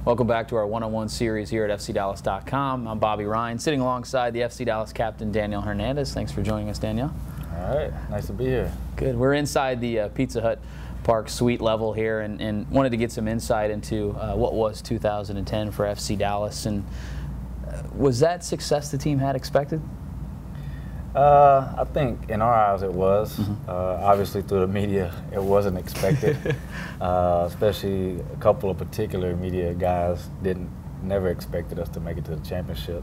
Welcome back to our one-on-one series here at FCDallas.com. I'm Bobby Rhine, sitting alongside the FC Dallas captain, Daniel Hernandez. Thanks for joining us, Daniel. All right, nice to be here. Good. We're inside the Pizza Hut Park suite level here and wanted to get some insight into what was 2010 for FC Dallas. And was that success the team had expected? I think in our eyes it was. Obviously through the media it wasn't expected. Especially a couple of particular media guys never expected us to make it to the championship.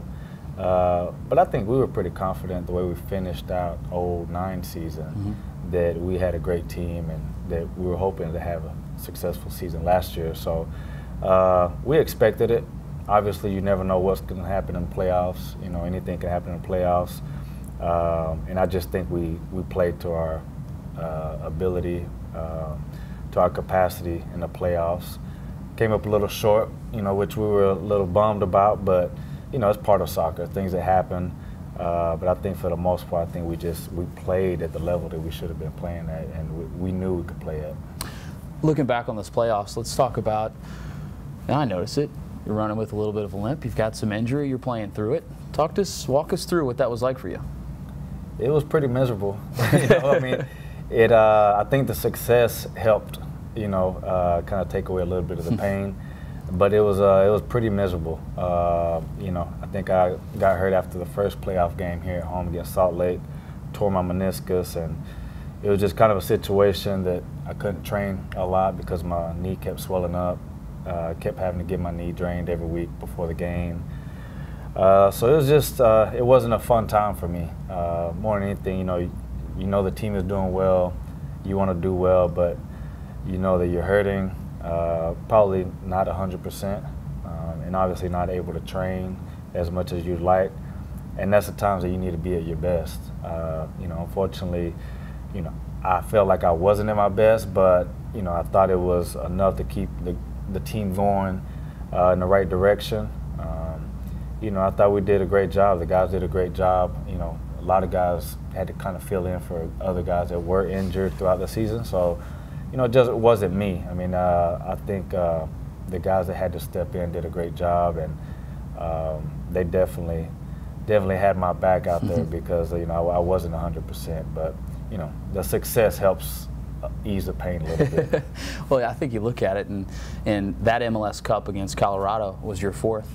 But I think we were pretty confident the way we finished out 09 season that we had a great team and that we were hoping to have a successful season last year. So we expected it. Obviously you never know what's going to happen in the playoffs. You know, anything can happen in the playoffs. And I just think we played to our ability, to our capacity in the playoffs. Came up a little short, you know, which we were a little bummed about, but you know, it's part of soccer, things that happen. But I think for the most part, I think we played at the level that we should have been playing at, and we knew we could play at. Looking back on this playoffs, let's talk about, now I notice it, you're running with a little bit of a limp, you've got some injury, you're playing through it. Walk us through what that was like for you. It was pretty miserable. You know, I mean, I think the success helped, you know, kind of take away a little bit of the pain, but it was pretty miserable. You know, I think I got hurt after the first playoff game here at home against Salt Lake, tore my meniscus, and it was just kind of a situation that I couldn't train a lot because my knee kept swelling up. Kept having to get my knee drained every week before the game. So it was just, it wasn't a fun time for me. More than anything, you know the team is doing well, you want to do well, but you know that you're hurting, probably not 100%, and obviously not able to train as much as you'd like. And that's the times that you need to be at your best. You know, unfortunately, you know, I felt like I wasn't at my best, but you know, I thought it was enough to keep the team going in the right direction. You know, I thought we did a great job. The guys did a great job. You know, a lot of guys had to kind of fill in for other guys that were injured throughout the season. So, you know, it just wasn't me. I mean, I think the guys that had to step in did a great job, and they definitely had my back out there because, you know, I wasn't 100%. But, you know, the success helps ease the pain a little bit. Well, I think you look at it, and that MLS Cup against Colorado was your fourth.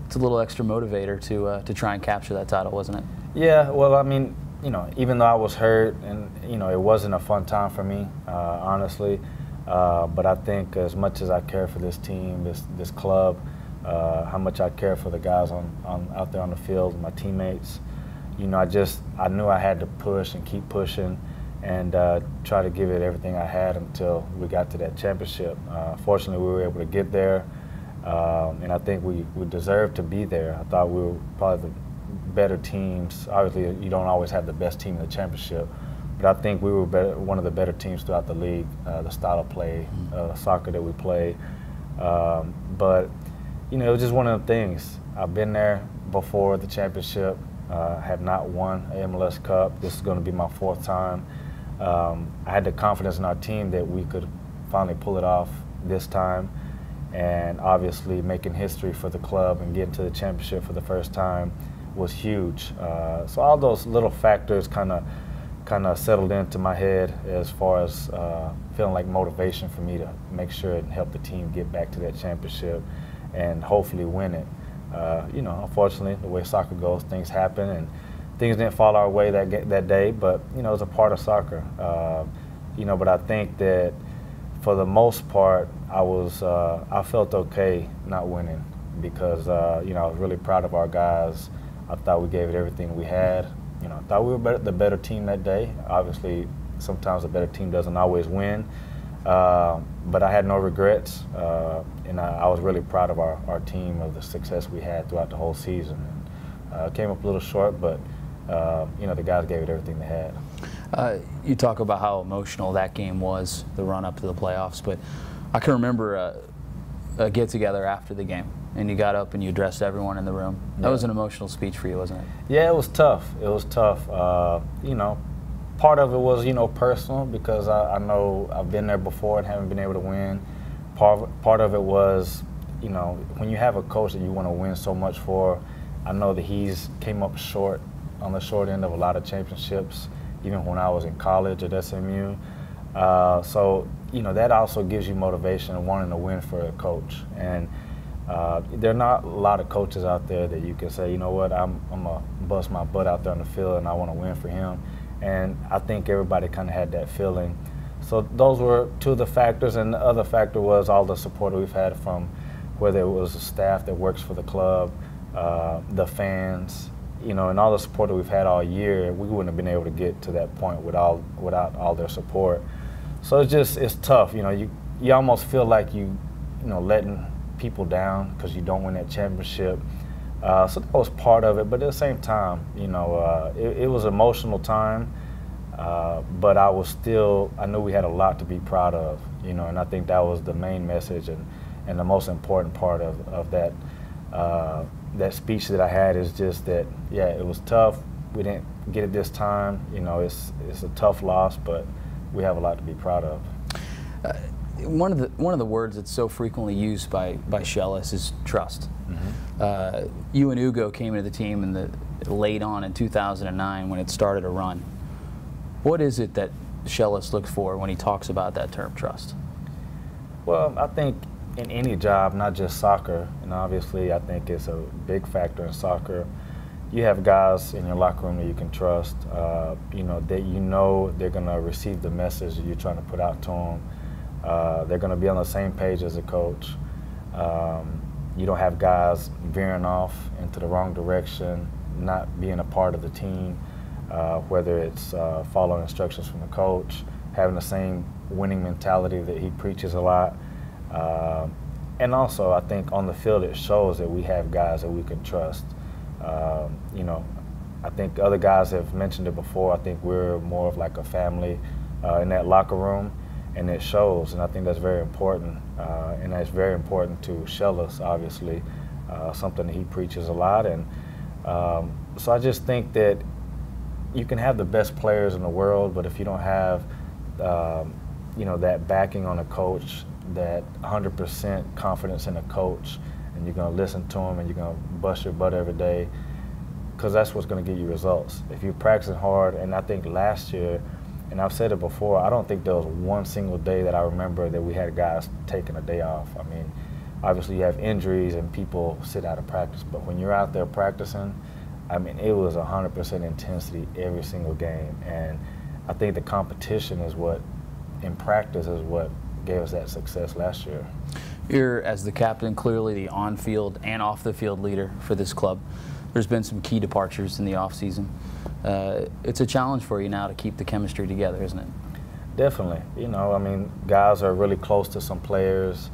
It's a little extra motivator to try and capture that title, wasn't it? Yeah, well, I mean, you know, even though I was hurt and, you know, it wasn't a fun time for me, honestly, but I think as much as I care for this team, this club, how much I care for the guys out there on the field, my teammates, you know, I knew I had to push and keep pushing and try to give it everything I had until we got to that championship. Fortunately, we were able to get there. And I think we deserved to be there. I thought we were probably the better teams. Obviously, you don't always have the best team in the championship, but I think we were one of the better teams throughout the league, the style of play, soccer that we play. But, you know, it was just one of the things. I've been there before the championship, have not won an MLS Cup. This is going to be my fourth time. I had the confidence in our team that we could finally pull it off this time. And obviously making history for the club and getting to the championship for the first time was huge. So all those little factors kind of settled into my head as far as feeling like motivation for me to make sure and help the team get back to that championship and hopefully win it. You know, unfortunately, the way soccer goes, things happen and things didn't fall our way that day, but you know, it's a part of soccer. You know, but I think that for the most part, I felt okay not winning because you know, I was really proud of our guys. I thought we gave it everything we had. You know, I thought we were the better team that day. Obviously, sometimes the better team doesn't always win, but I had no regrets, and I was really proud of our team, of the success we had throughout the whole season. And, came up a little short, but you know, the guys gave it everything they had. You talk about how emotional that game was, the run-up to the playoffs, but I can remember a get-together after the game, and you got up and you addressed everyone in the room. That was an emotional speech for you, wasn't it? Yeah, it was tough. It was tough. You know, part of it was, you know, personal because I know I've been there before and haven't been able to win. Part of it was, you know, when you have a coach that you want to win so much for, I know that he's came up short on the short end of a lot of championships, even when I was in college at SMU. So, you know, that also gives you motivation and wanting to win for a coach. And there are not a lot of coaches out there that you can say, you know what, I'm going to bust my butt out there on the field and I want to win for him. And I think everybody kind of had that feeling. So those were two of the factors. And the other factor was all the support we've had from whether it was the staff that works for the club, the fans, you know, and all the support that we've had all year. We wouldn't have been able to get to that point without all their support. So it's tough. You know, you almost feel like you know, letting people down because you don't win that championship. So that was part of it. But at the same time, you know, it was an emotional time. But I knew we had a lot to be proud of, you know, and I think that was the main message and the most important part of that that speech that I had is just that, yeah, it was tough. We didn't get it this time. You know, it's a tough loss, but we have a lot to be proud of. One of the words that's so frequently used by Schellas is trust. Mm-hmm. You and Ugo came into the team late on in 2009 when it started to run. What is it that Schellas looks for when he talks about that term, trust? Well, I think in any job, not just soccer, and obviously I think it's a big factor in soccer, you have guys in your locker room that you can trust, you know, that you know they're going to receive the message that you're trying to put out to them. They're going to be on the same page as a coach. You don't have guys veering off into the wrong direction, not being a part of the team, whether it's following instructions from the coach, having the same winning mentality that he preaches a lot. And also, I think on the field it shows that we have guys that we can trust. You know, I think other guys have mentioned it before. I think we're more of like a family in that locker room, and it shows. And I think that's very important. And that's very important to Schellas, obviously, something that he preaches a lot. And so I just think that you can have the best players in the world, but if you don't have, you know, that backing on a coach, that 100% confidence in a coach, and you're going to listen to him and you're going to bust your butt every day, because that's what's going to get you results. If you're practicing hard, and I think last year, and I've said it before, I don't think there was one single day that I remember that we had guys taking a day off. I mean, obviously you have injuries and people sit out of practice, but when you're out there practicing, I mean, it was 100% intensity every single game. And I think the competition is what, in practice, is what gave us that success last year. You're, as the captain, clearly the on-field and off-the-field leader for this club. There's been some key departures in the off-season. It's a challenge for you now to keep the chemistry together, isn't it? Definitely. You know, I mean, guys are really close to some players.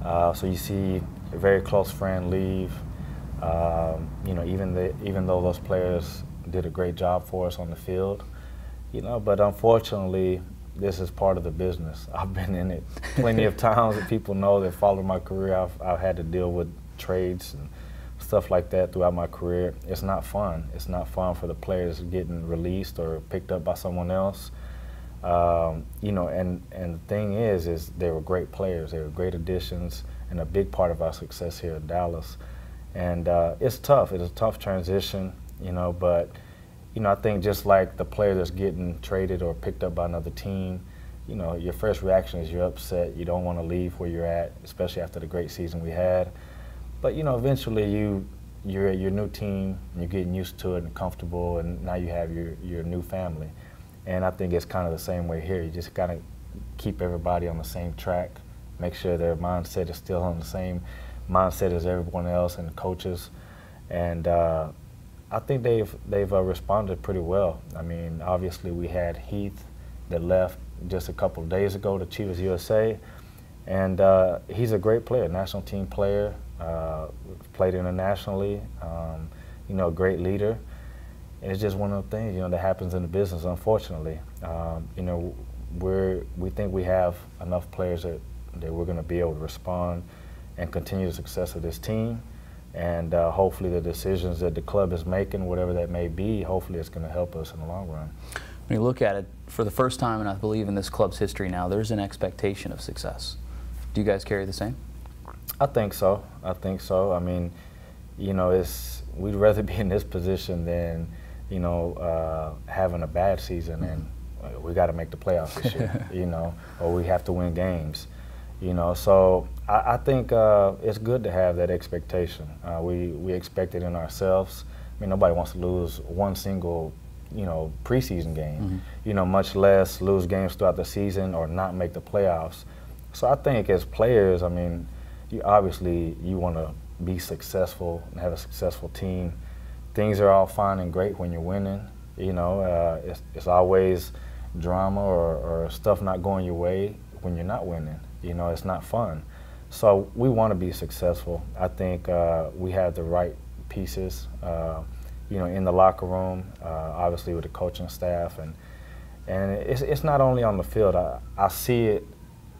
So you see a very close friend leave. You know, even though those players did a great job for us on the field, you know, but unfortunately, this is part of the business. I've been in it plenty of times. That people know that follow my career. I've had to deal with trades and stuff like that throughout my career. It's not fun. It's not fun for the players getting released or picked up by someone else. You know, and the thing is they were great players. They were great additions and a big part of our success here in Dallas. And it's tough. It's a tough transition, you know, but, you know, I think just like the player that's getting traded or picked up by another team, you know, your first reaction is you're upset. You don't want to leave where you're at, especially after the great season we had. But, you know, eventually you're at your new team, and you're getting used to it and comfortable, and now you have your new family. And I think it's kind of the same way here. You just got to keep everybody on the same track, make sure their mindset is still on the same mindset as everyone else and the coaches. And I think they've responded pretty well. I mean, obviously we had Heath that left just a couple of days ago to Chivas USA, and he's a great player, national team player, played internationally, you know, a great leader. And it's just one of the things, you know, that happens in the business, unfortunately. You know, we think we have enough players that we're going to be able to respond and continue the success of this team. And hopefully the decisions that the club is making, whatever that may be, hopefully it's going to help us in the long run. When you look at it, for the first time, and I believe in this club's history now, there's an expectation of success. Do you guys carry the same? I think so. I think so. I mean, you know, we'd rather be in this position than, you know, having a bad season and we got to make the playoffs this year, you know, or we have to win games, you know. So I think it's good to have that expectation. We expect it in ourselves. I mean, nobody wants to lose one single, you know, preseason game, you know, much less lose games throughout the season or not make the playoffs. So I think as players, I mean, you want to be successful and have a successful team. Things are all fine and great when you're winning. You know, it's always drama or stuff not going your way when you're not winning. You know, it's not fun. So we want to be successful. I think we have the right pieces, you know, in the locker room, obviously with the coaching staff, and it's not only on the field. I see it,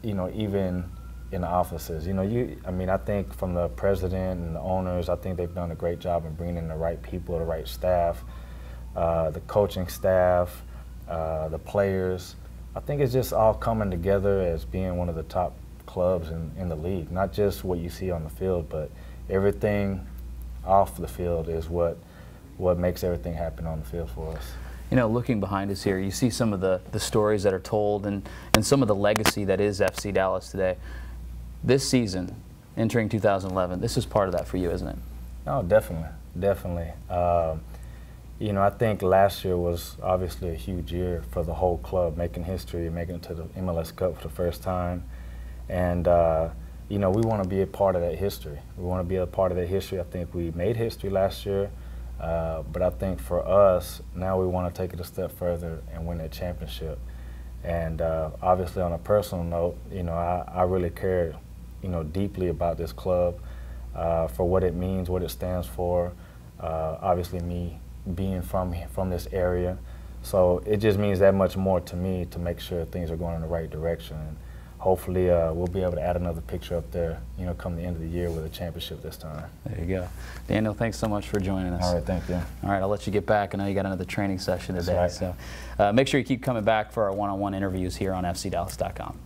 you know, even in the offices. You know, I mean, I think from the president and the owners, I think they've done a great job in bringing in the right people, the right staff, the coaching staff, the players. I think it's just all coming together as being one of the top clubs in the league. Not just what you see on the field, but everything off the field is what makes everything happen on the field for us. You know, looking behind us here, you see some of the stories that are told and some of the legacy that is FC Dallas today. This season, entering 2011, this is part of that for you, isn't it? Oh, definitely, definitely. You know, I think last year was obviously a huge year for the whole club, making history, making it to the MLS Cup for the first time. And, you know, we want to be a part of that history. We want to be a part of that history. I think we made history last year. But I think for us, now we want to take it a step further and win that championship. And obviously on a personal note, you know, I really care, you know, deeply about this club for what it means, what it stands for. Obviously me being from this area. So it just means that much more to me to make sure things are going in the right direction. And hopefully we'll be able to add another picture up there, you know, come the end of the year with a championship this time. There you go. Daniel, thanks so much for joining us. All right, thank you. All right, I'll let you get back. I know you got another training session today. That's right. So make sure you keep coming back for our one-on-one interviews here on FCDallas.com.